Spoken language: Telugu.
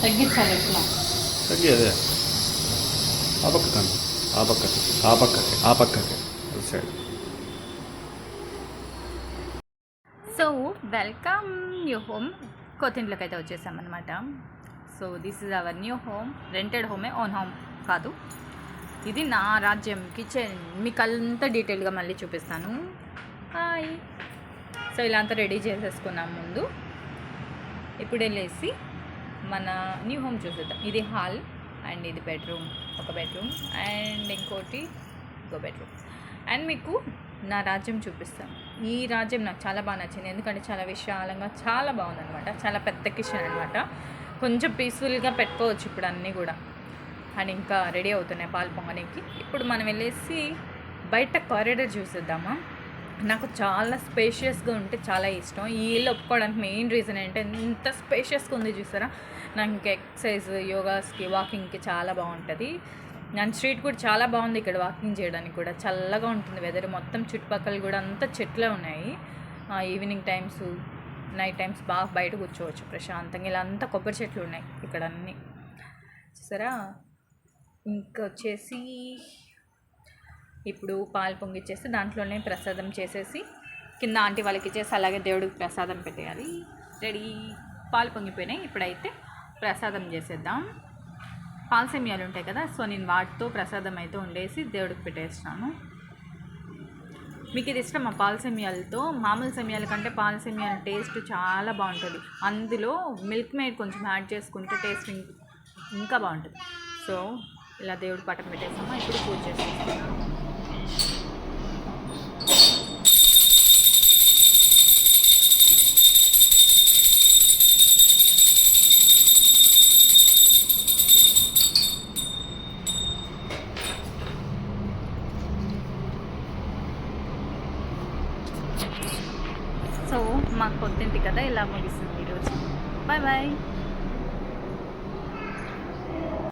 తగ్గించాలి ఇట్లా తగ్గేదే ఆ పక్కకండి ఆ పక్కకి అది side. So welcome new home. కొత్తింట్లోకి అయితే వచ్చేసామన్నమాట. So this is our new home. Rented హోమే, ఓన్ హోమ్ కాదు. ఇది నా రాజ్యం కిచెన్. మీకు అంతా డీటెయిల్గా మళ్ళీ చూపిస్తాను. హాయ్. సో ఇలా అంతా రెడీ చేసేసుకున్నాం ముందు. ఇప్పుడు వెళ్ళేసి మన న్యూ హోమ్ చూసేద్దాం. ఇది హాల్ అండ్ ఇది బెడ్రూమ్, ఒక బెడ్రూమ్ అండ్ ఇంకోటి ఇంకో బెడ్రూమ్. అండ్ మీకు నా రాజ్యం చూపిస్తాను. ఈ రాజ్యం నాకు చాలా బాగా నచ్చింది, ఎందుకంటే చాలా విశాలంగా చాలా బాగుందనమాట. చాలా పెద్ద కిచెన్ అనమాట. కొంచెం పీస్ఫుల్గా పెట్టుకోవచ్చు ఇప్పుడు అన్నీ కూడా. అండ్ ఇంకా రెడీ అవుతున్నాయి పాలు పొంగనికి. ఇప్పుడు మనం వెళ్ళేసి బయట కారిడార్ చూసేద్దామా. నాకు చాలా స్పేషియస్గా ఉంటే చాలా ఇష్టం. ఈ ఇల్లు ఒప్పుకోవడానికి మెయిన్ రీజన్ ఏంటంటే ఎంత స్పేషియస్గా ఉంది చూసారా. నాకు ఇంకా ఎక్సర్సైజ్, యోగాస్కి, వాకింగ్కి చాలా బాగుంటుంది. అండ్ స్ట్రీట్ కూడా చాలా బాగుంది ఇక్కడ వాకింగ్ చేయడానికి కూడా. చల్లగా ఉంటుంది వెదర్. మొత్తం చుట్టుపక్కల కూడా అంతా చెట్లే ఉన్నాయి. ఈవినింగ్ టైమ్స్, నైట్ టైమ్స్ బాగా బయట కూర్చోవచ్చు ప్రశాంతంగా. ఇలా అంతా కొబ్బరి చెట్లు ఉన్నాయి ఇక్కడ అన్నీ చూసారా. ఇంకా వచ్చేసి ఇప్పుడు పాలు పొంగిచ్చేసి దాంట్లోనే ప్రసాదం చేసేసి కింద ఆంటీ వాళ్ళకి ఇచ్చేసి అలాగే దేవుడికి ప్రసాదం పెట్టేయాలి. రెడీ. పాలు పొంగిపోయినాయి. ఇప్పుడైతే ప్రసాదం చేసేద్దాం. పాల సేమియాలు ఉంటాయి కదా, సో నేను వాటితో ప్రసాదం అయితే వండేసి దేవుడికి పెట్టేస్తాను. మీకు ఇది ఇష్టం ఆ పాల సేమియాలతో? మామూలు సేమియాల కంటే పాల సేమియాల టేస్ట్ చాలా బాగుంటుంది. అందులో మిల్క్ మేడ్ కొంచెం యాడ్ చేసుకుంటే టేస్ట్ ఇంకా బాగుంటుంది. సో ఇలా దేవుడి పటం పెట్టేసాము. ఇప్పుడు పూజ చేసేస్తున్నాను. సో మాకు కొత్తింటి కదా ఇలా ముగిస్తుంది ఈరోజు. Bye bye.